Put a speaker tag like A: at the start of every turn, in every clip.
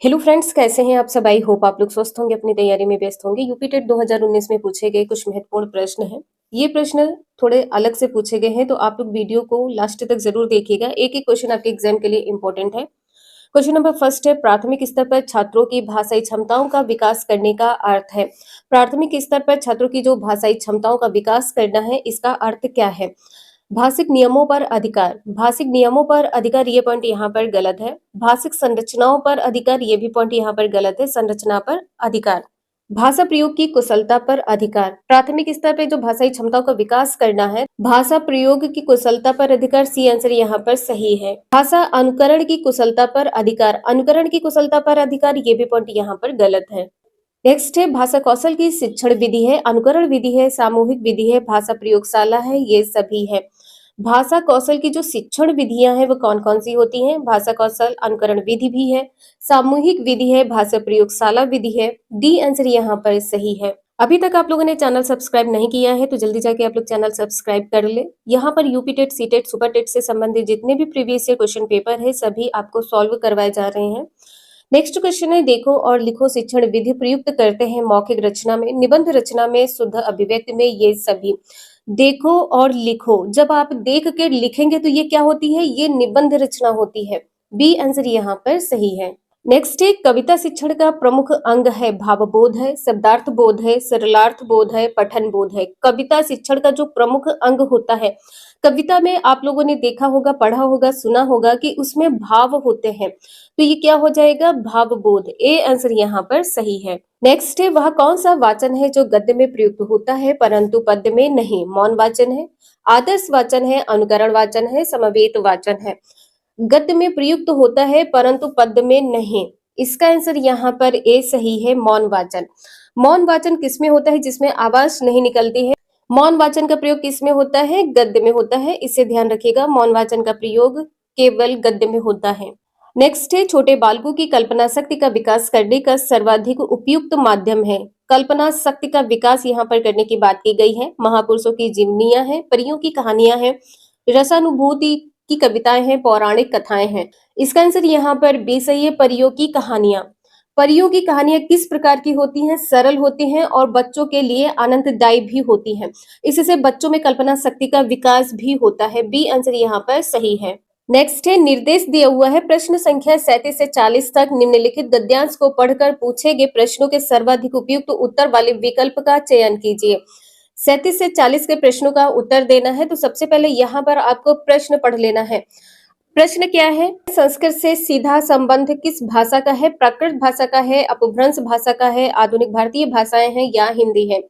A: Hello friends, कैसे हैं आप सब। आई होप आप लोग स्वस्थ होंगे, अपनी तैयारी में व्यस्त होंगे। यूपी टेट 2019 में पूछे गए कुछ महत्वपूर्ण प्रश्न हैं। ये प्रश्न थोड़े अलग से पूछे गए हैं, तो आप लोग वीडियो को लास्ट तक जरूर देखिएगा। एक एक क्वेश्चन आपके एग्जाम के लिए इंपॉर्टेंट है। क्वेश्चन नंबर फर्स्ट है, प्राथमिक स्तर पर छात्रों की भाषाई क्षमताओं का विकास करने का अर्थ है। प्राथमिक स्तर पर छात्रों की जो भाषाई क्षमताओं का विकास करना है, इसका अर्थ क्या है। भाषिक नियमों पर अधिकार, भाषिक नियमों पर अधिकार, ये पॉइंट यहाँ पर गलत है। भाषिक संरचनाओं पर अधिकार, ये भी पॉइंट यहाँ पर गलत है। संरचना पर अधिकार। भाषा प्रयोग की कुशलता पर अधिकार, प्राथमिक स्तर पे जो भाषाई क्षमताओं का विकास करना है, भाषा प्रयोग की कुशलता पर अधिकार, सी आंसर यहाँ पर सही है। भाषा अनुकरण की कुशलता पर अधिकार, अनुकरण की कुशलता पर अधिकार, ये भी पॉइंट यहाँ पर गलत है। नेक्स्ट है, भाषा कौशल की शिक्षण विधि है, अनुकरण विधि है, सामूहिक विधि है, भाषा प्रयोगशाला है, ये सभी है। भाषा कौशल की जो शिक्षण विधियां हैं वो कौन कौन सी होती हैं। भाषा कौशल अनुकरण विधि भी है, सामूहिक विधि है, भाषा प्रयोगशाला विधि है। डी आंसर यहाँ पर सही है। अभी तक आप लोगों ने चैनल सब्सक्राइब नहीं किया है तो जल्दी जाके आप लोग चैनल सब्सक्राइब कर ले। यहाँ पर UP TET, C TET, super TET से संबंधित जितने भी प्रीवियस ईयर क्वेश्चन पेपर है सभी आपको सॉल्व करवाए जा रहे हैं। नेक्स्ट क्वेश्चन है, देखो और लिखो शिक्षण विधि प्रयुक्त करते हैं मौखिक रचना में, निबंध रचना में, शुद्ध अभिव्यक्ति में, ये सभी। देखो और लिखो, जब आप देख के लिखेंगे तो ये क्या होती है, ये निबंध रचना होती है। बी आंसर यहाँ पर सही है। नेक्स्ट है, कविता शिक्षण का प्रमुख अंग है भावबोध है, शब्दार्थ बोध है, सरलार्थ बोध है, पठन बोध है। कविता शिक्षण का जो प्रमुख अंग होता है, कविता में आप लोगों ने देखा होगा, पढ़ा होगा, सुना होगा कि उसमें भाव होते हैं, तो ये क्या हो जाएगा, भावबोध। ए आंसर यहाँ पर सही है। नेक्स्ट है, वह कौन सा वाचन है जो गद्य में प्रयुक्त होता है परंतु पद्य में नहीं। मौन वाचन है, आदर्श वाचन है, अनुकरण वाचन है, समवेत वाचन है। गद्य में प्रयुक्त होता है परंतु पद्य में नहीं। इसका आंसर यहाँ पर ए सही है, मौन वाचन। मौन वाचन किसमें होता है, जिसमें आवाज नहीं निकलती है। मौन वाचन का प्रयोग किसमें होता है, गद्य में होता है। इसे ध्यान रखिएगा, मौन वाचन का प्रयोग केवल गद्य में होता है। नेक्स्ट है, छोटे बालकों की कल्पना शक्ति का विकास करने का सर्वाधिक उपयुक्त माध्यम है। कल्पना शक्ति का विकास यहाँ पर करने की बात की गई है। महापुरुषों की जीवनियां हैं, परियों की कहानियां हैं, रसानुभूति की कविताएं हैं, पौराणिक कथाएं हैं। इसका आंसर यहाँ पर बी सही है, परियों की कहानियां। परियों की कहानियां किस प्रकार की होती हैं, सरल होती हैं और बच्चों के लिए आनंददायी भी होती हैं। इससे बच्चों में कल्पना शक्ति का विकास भी होता है। बी आंसर यहाँ पर सही है। नेक्स्ट है, निर्देश दिया हुआ है प्रश्न संख्या 37 से 40 तक निम्नलिखित गद्यांश को पढ़कर पूछे गए प्रश्नों के सर्वाधिक उपयुक्त उत्तर वाले विकल्प का चयन कीजिए। 37 से 40 के प्रश्नों का उत्तर देना है, तो सबसे पहले यहाँ पर आपको प्रश्न पढ़ लेना है। प्रश्न क्या है, संस्कृत से सीधा संबंध किस भाषा का है। प्राकृत भाषा का है, अपभ्रंश भाषा का है, आधुनिक भारतीय भाषाएं हैं या हिंदी है।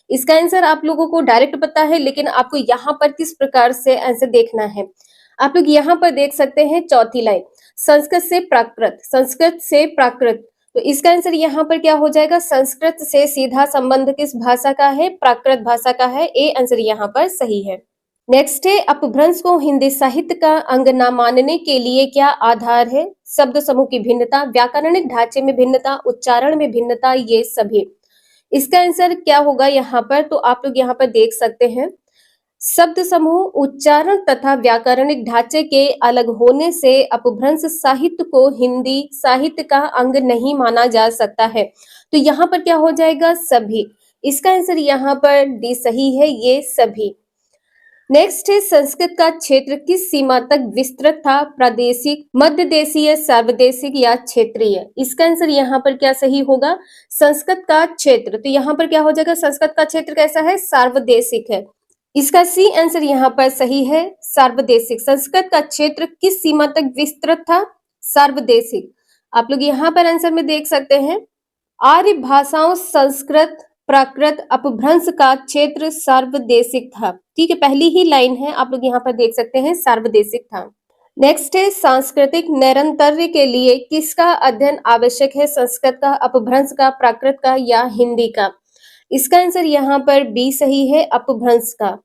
A: इसका आंसर आप लोगों को डायरेक्ट पता है, लेकिन आपको यहाँ पर किस प्रकार से आंसर देखना है। आप लोग यहाँ पर देख सकते हैं चौथी लाइन, संस्कृत से प्राकृत, संस्कृत से प्राकृत। तो इसका आंसर यहाँ पर क्या हो जाएगा, संस्कृत से सीधा संबंध किस भाषा का है, प्राकृत भाषा का है। ए आंसर यहाँ पर सही है। नेक्स्ट है, अपभ्रंश को हिंदी साहित्य का अंग न मानने के लिए क्या आधार है। शब्द समूह की भिन्नता, व्याकरणिक ढांचे में भिन्नता, उच्चारण में भिन्नता, ये सभी। इसका आंसर क्या होगा यहाँ पर, तो आप लोग यहाँ पर देख सकते हैं, शब्द समूह, उच्चारण तथा व्याकरणिक ढांचे के अलग होने से अपभ्रंश साहित्य को हिंदी साहित्य का अंग नहीं माना जा सकता है। तो यहाँ पर क्या हो जाएगा, सभी। इसका आंसर यहाँ पर डी सही है, ये सभी। नेक्स्ट है, संस्कृत का क्षेत्र किस सीमा तक विस्तृत था। प्रादेशिक, मध्य देशीय, सार्वदेशिक या क्षेत्रीय। इसका आंसर यहाँ पर क्या सही होगा, संस्कृत का क्षेत्र। तो यहाँ पर क्या हो जाएगा, संस्कृत का क्षेत्र कैसा है, सार्वदेशिक है। इसका सी आंसर यहाँ पर सही है, सार्वदेशिक। संस्कृत का क्षेत्र किस सीमा तक विस्तृत था, सार्वदेशिक। आप लोग यहाँ पर आंसर में देख सकते हैं, आर्य भाषाओं संस्कृत प्राकृत अपभ्रंश का क्षेत्र सार्वदेशिक था। ठीक है, पहली ही लाइन है, आप लोग यहाँ पर देख सकते हैं, सार्वदेशिक था। नेक्स्ट है, सांस्कृतिक नैरंतर्य के लिए किसका अध्ययन आवश्यक है। संस्कृत का, अपभ्रंश का, प्राकृत का या हिंदी का। इसका आंसर यहाँ पर बी सही है, अपभ्रंश का।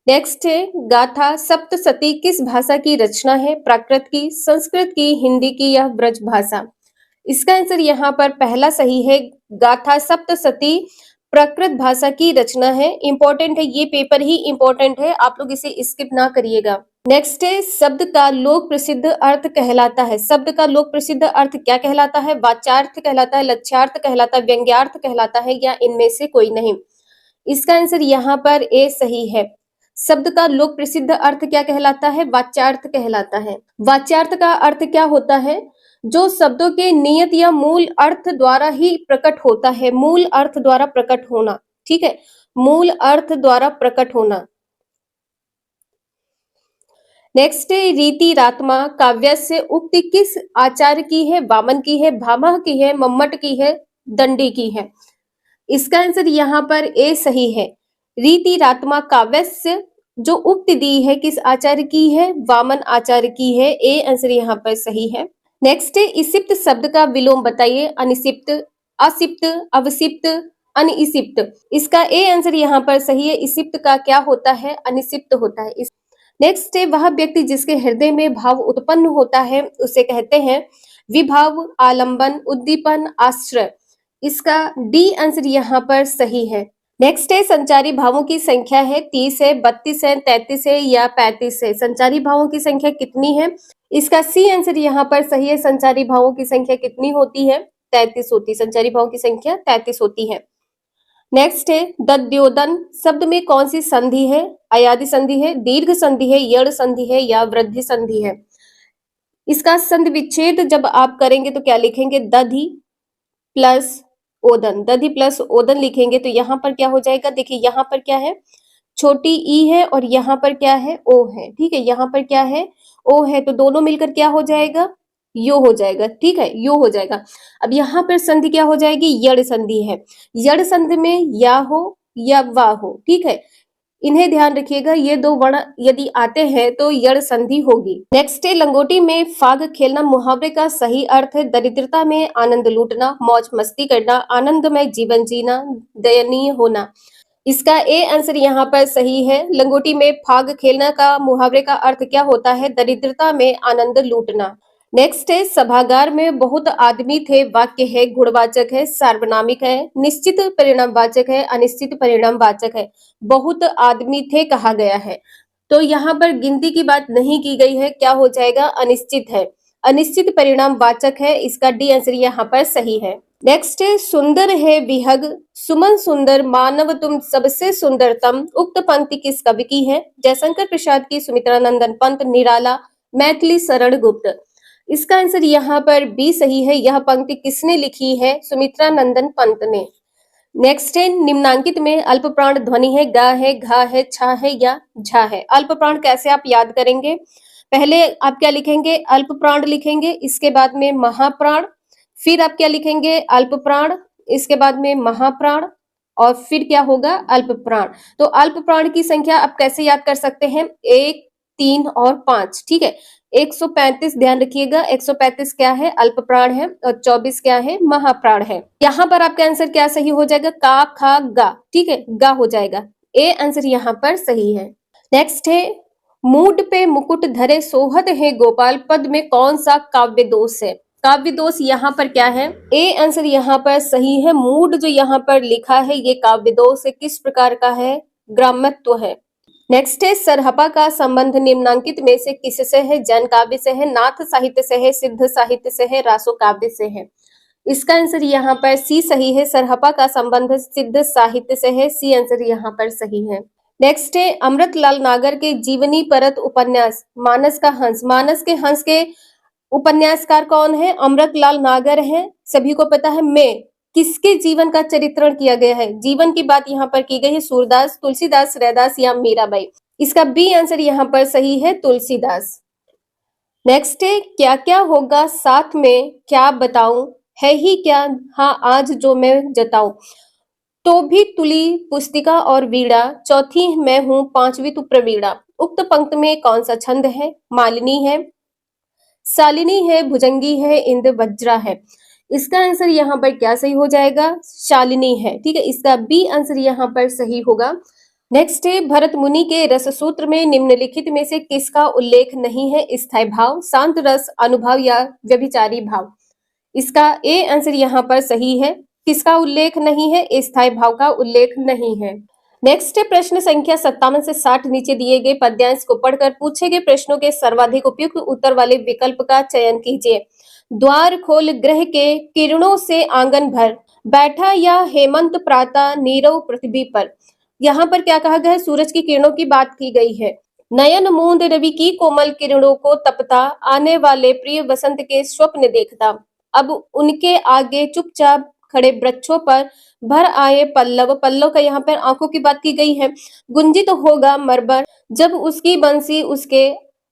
A: नेक्स्ट है, गाथा सप्तशती किस भाषा की रचना है। प्राकृत की, संस्कृत की, हिंदी की या ब्रज भाषा। इसका आंसर यहाँ पर पहला सही है, गाथा सप्तशती प्राकृत भाषा की रचना है। इंपॉर्टेंट है, ये पेपर ही इंपॉर्टेंट है, आप लोग इसे स्किप ना करिएगा। नेक्स्ट है शब्द का लोक प्रसिद्ध अर्थ कहलाता है। शब्द का लोक प्रसिद्ध अर्थ क्या कहलाता है? वाच्यार्थ कहलाता है, लक्ष्यार्थ कहलाता है, व्यंग्यार्थ कहलाता है या इनमें से कोई नहीं। इसका आंसर यहाँ पर ए सही है। शब्द का लोक प्रसिद्ध अर्थ क्या कहलाता है? वाच्यार्थ कहलाता है। वाच्यार्थ का अर्थ क्या होता है? जो शब्दों के नियत या मूल अर्थ द्वारा ही प्रकट होता है। मूल अर्थ द्वारा प्रकट होना, ठीक है, मूल अर्थ द्वारा प्रकट होना। नेक्स्ट है रीति रात्मा काव्यस्य उक्ति किस आचार्य की है? वामन की है, भामह की है, मम्मट की है, दंडी की है। इसका आंसर यहाँ पर ए सही है। रीति रात्मा काव्यस्य जो उक्ति दी है किस आचार्य की है? वामन आचार्य की है। ए आंसर यहाँ पर सही है। नेक्स्ट है इसिप्त शब्द का विलोम बताइए। अनिसिप्त, असिप्त, अवसिप्त, अनिसिप्त। इसका ए आंसर यहाँ पर सही है। इसिप्त का क्या होता है? अनिसिप्त होता है। नेक्स्ट है वह व्यक्ति जिसके हृदय में भाव उत्पन्न होता है उसे कहते हैं विभाव, आलंबन, उद्दीपन, आश्रय। इसका डी आंसर यहाँ पर सही है। नेक्स्ट है संचारी भावों की संख्या है 30 है, 32 है, 33 है या 35 है। संचारी भावों की संख्या कितनी है? इसका सी आंसर यहाँ पर सही है। संचारी भावों की संख्या कितनी होती है? 33 होती है। संचारी भावों की संख्या 33 होती है। नेक्स्ट है दद्योदन शब्द में कौन सी संधि है? अयादि संधि है, दीर्घ संधि है, यड़ संधि है या वृद्धि संधि है। इसका संधि विच्छेद जब आप करेंगे तो क्या लिखेंगे? दधि प्लस ओदन। दधि प्लस ओदन लिखेंगे तो यहाँ पर क्या हो जाएगा? देखिए यहाँ पर क्या है? छोटी ई है और यहाँ पर क्या है? ओ है, ठीक है। यहाँ पर क्या है? ओ है, तो दोनों मिलकर क्या हो जाएगा? यो हो जाएगा, ठीक है, यो हो जाएगा। अब यहाँ पर संधि क्या हो जाएगी? यड़ संधि है। यड़ संधि में या हो या वा हो, ठीक है। इन्हें ध्यान रखिएगा, ये दो वर्ण यदि आते हैं तो यड़ संधि होगी। नेक्स्ट है लंगोटी में फाग खेलना मुहावरे का सही अर्थ है दरिद्रता में आनंद लूटना, मौज मस्ती करना, आनंदमय जीवन जीना, दयनीय होना। इसका ए आंसर यहाँ पर सही है। लंगोटी में फाग खेलना का मुहावरे का अर्थ क्या होता है? दरिद्रता में आनंद लूटना। नेक्स्ट है सभागार में बहुत आदमी थे वाक्य है गुणवाचक है, सार्वनामिक है, निश्चित परिणामवाचक है, अनिश्चित परिणामवाचक है। बहुत आदमी थे कहा गया है तो यहाँ पर गिनती की बात नहीं की गई है, क्या हो जाएगा? अनिश्चित है। अनिश्चित परिणामवाचक है। इसका डी आंसर यहाँ पर सही है। नेक्स्ट है सुंदर है विहग, सुमन सुंदर, मानव तुम सबसे सुंदरतम। उक्त पंक्ति किस कवि की है? जयशंकर प्रसाद की, सुमित्रानंदन पंत, निराला, मैथिली शरण गुप्त। इसका आंसर यहाँ पर बी सही है। यह पंक्ति किसने लिखी है? सुमित्रानंदन पंत ने। नेक्स्ट है निम्नांकित में अल्प प्राण ध्वनि है गा है, घा है, छा है या झा है। अल्प प्राण कैसे आप याद करेंगे? पहले आप क्या लिखेंगे? अल्प प्राण लिखेंगे, इसके बाद में महाप्राण, फिर आप क्या लिखेंगे? अल्प प्राण, इसके बाद में महाप्राण और फिर क्या होगा? अल्प प्राण। तो अल्प प्राण की संख्या आप कैसे याद कर सकते हैं? 1, 3 और 5, ठीक है। 135 ध्यान रखिएगा। 135 क्या है? अल्प प्राण है और 24 क्या है? महाप्राण है। यहाँ पर आपका आंसर क्या सही हो जाएगा? का, खा, गा, ठीक है, गा हो जाएगा। ए आंसर यहाँ पर सही है। नेक्स्ट है मूड पे मुकुट धरे सोहत है गोपाल पद में कौन सा काव्य दोष है? काव्य दोष यहाँ पर क्या है? ए आंसर यहाँ पर सही है। मूड जो यहाँ पर लिखा है ये काव्य दोष है। किस प्रकार का है? ग्राम्यत्व है। नेक्स्ट है सरहपा का संबंध निम्नांकित में से किससे है? जैन काव्य से है, नाथ साहित्य से है, सिद्ध साहित्य से है, रासो काव्य से है। इसका आंसर यहाँ पर सी सही है। सरहपा का संबंध सिद्ध साहित्य से है। सी आंसर यहाँ पर सही है। नेक्स्ट है अमृतलाल नागर के जीवनी परत उपन्यास मानस का हंस। मानस के हंस के उपन्यासकार कौन है? अमृतलाल नागर है। सभी को पता है। मैं किसके जीवन का चरित्रण किया गया है? जीवन की बात यहाँ पर की गई है। सूरदास, तुलसीदास, रैदास या मीराबाई। इसका बी आंसर यहाँ पर सही है, तुलसीदास। नेक्स्ट है क्या क्या होगा साथ में क्या बताऊं, है ही क्या हाँ आज जो मैं जताऊं। तो भी तुली पुस्तिका और वीणा, चौथी मैं हूँ, पांचवी तू प्रवीणा। उक्त पंक्ति में कौन सा छंद है? मालिनी है, शालिनी है, भुजंगी है, इंद्र वज्रा है। इसका आंसर यहाँ पर क्या सही हो जाएगा? शालिनी है, ठीक है। इसका बी आंसर यहाँ पर सही होगा। नेक्स्ट है भरत मुनि के रस सूत्र में निम्नलिखित में से किसका उल्लेख नहीं है? स्थायी भाव, शांत रस, अनुभव या व्यभिचारी भाव। इसका ए आंसर यहाँ पर सही है। किसका उल्लेख नहीं है? स्थायी भाव का उल्लेख नहीं है। नेक्स्ट है प्रश्न संख्या 57 से 60। नीचे दिए गए पद्यांश को पढ़कर पूछे गए प्रश्नों के सर्वाधिक उपयुक्त उत्तर वाले विकल्प का चयन कीजिए। द्वार खोल ग्रह के किरणों से आंगन भर, बैठा या हेमंत प्रातः नीरव पृथ्वी पर। यहाँ पर क्या कहा गया है? सूरज की किरणों की बात की गई है। नयन मूंद रवि की कोमल किरणों को तपता, आने वाले प्रिय वसंत के स्वप्न देखता। अब उनके आगे चुपचाप खड़े वृक्षों पर भर आए पल्लव। पल्लव का यहाँ पर आंखों की बात की गई है। गुंजित होगा मरबर, जब उसकी बंसी उसके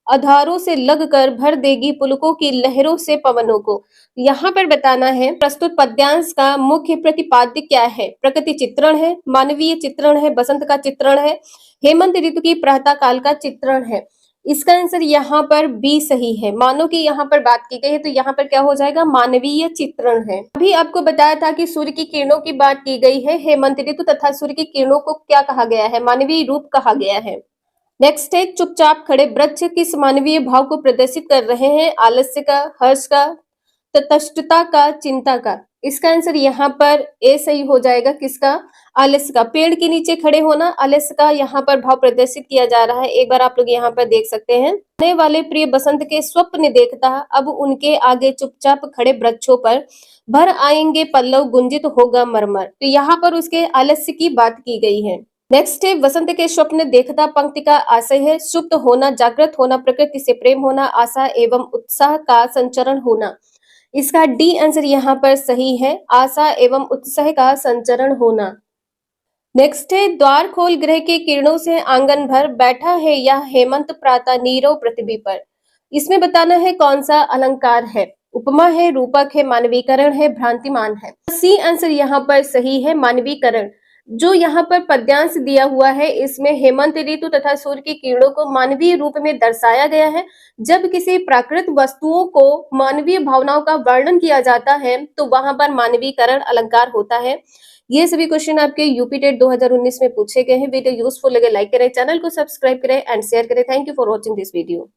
A: आधारों से लगकर भर देगी पुलकों की लहरों से पवनों को। यहाँ पर बताना है प्रस्तुत पद्यांश का मुख्य प्रतिपाद्य क्या है। प्रकृति चित्रण है, मानवीय चित्रण है, बसंत का चित्रण है, हेमंत ऋतु की प्रातः काल का चित्रण है। इसका आंसर यहाँ पर बी सही है। मानो कि यहाँ पर बात की गई है तो यहाँ पर क्या हो जाएगा? मानवीय चित्रण है। अभी आपको बताया था कि सूर्य की किरणों की बात की गई है। हेमंत ऋतु तथा सूर्य की किरणों को क्या कहा गया है? मानवीय रूप कहा गया है। नेक्स्ट है चुपचाप खड़े वृक्ष किस मानवीय भाव को प्रदर्शित कर रहे हैं? आलस्य का, हर्ष का, तटस्थता का, चिंता का। इसका आंसर यहाँ पर ए सही हो जाएगा। किसका? आलस्य का। पेड़ के नीचे खड़े होना, आलस्य का यहाँ पर भाव प्रदर्शित किया जा रहा है। एक बार आप लोग यहाँ पर देख सकते हैं। आने वाले प्रिय बसंत के स्वप्न देखता, अब उनके आगे चुपचाप खड़े वृक्षों पर भर आएंगे पल्लव, गुंजित होगा मरमर। तो यहाँ पर उसके आलस्य की बात की गई है। नेक्स्ट है वसंत के स्वप्न देखता पंक्ति का आशय है सुप्त होना, जागृत होना, प्रकृति से प्रेम होना, आशा एवं उत्साह का संचरण होना। इसका डी आंसर यहाँ पर सही है, आशा एवं उत्साह का संचरण होना। नेक्स्ट है द्वार खोल ग्रह के किरणों से आंगन भर, बैठा है या हेमंत प्रातः नीरव पृथ्वी पर। इसमें बताना है कौन सा अलंकार है। उपमा है, रूपक है, मानवीकरण है, भ्रांतिमान है। सी आंसर यहाँ पर सही है, मानवीकरण। जो यहाँ पर पद्यांश दिया हुआ है इसमें हेमंत ऋतु तथा सूर्य की किरणों को मानवीय रूप में दर्शाया गया है। जब किसी प्राकृतिक वस्तुओं को मानवीय भावनाओं का वर्णन किया जाता है तो वहां पर मानवीकरण अलंकार होता है। ये सभी क्वेश्चन आपके यूपी टेट 2019 में पूछे गए हैं। वीडियो यूजफुल लगे लाइक करें, चैनल को सब्सक्राइब करें एंड शेयर करें। Thank you for watching this video.